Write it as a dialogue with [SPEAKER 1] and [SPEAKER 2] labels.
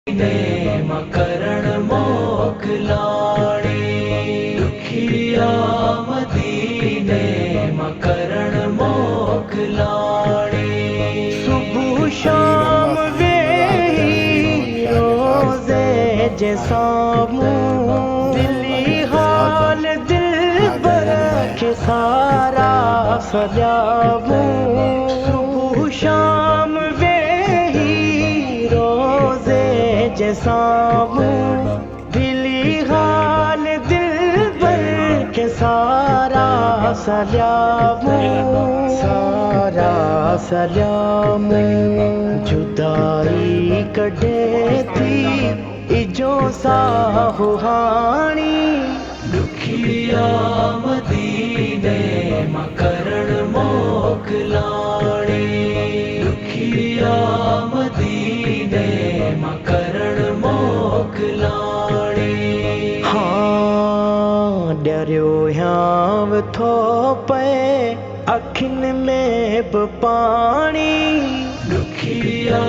[SPEAKER 1] ने मकरण मोकलाणी दुखिया मदीने मकरण मोकलाणी
[SPEAKER 2] सुबह शाम वे रोजे जैसामू दिली हाल दिल पर के सारा सजामू सुबह शाम वे रोजे जैसामू दिली हाल दिल पर के सारा सजामू सारा सलामू जुदाई कटे थी इजो साहुहानी
[SPEAKER 1] दुखिया मदीने मकरण मोकलाणी दुखिया मदीने मकरण मोकलाणी
[SPEAKER 2] हाँ डरियो ह्यांव थो पे अखिन में पानी
[SPEAKER 1] दुखिया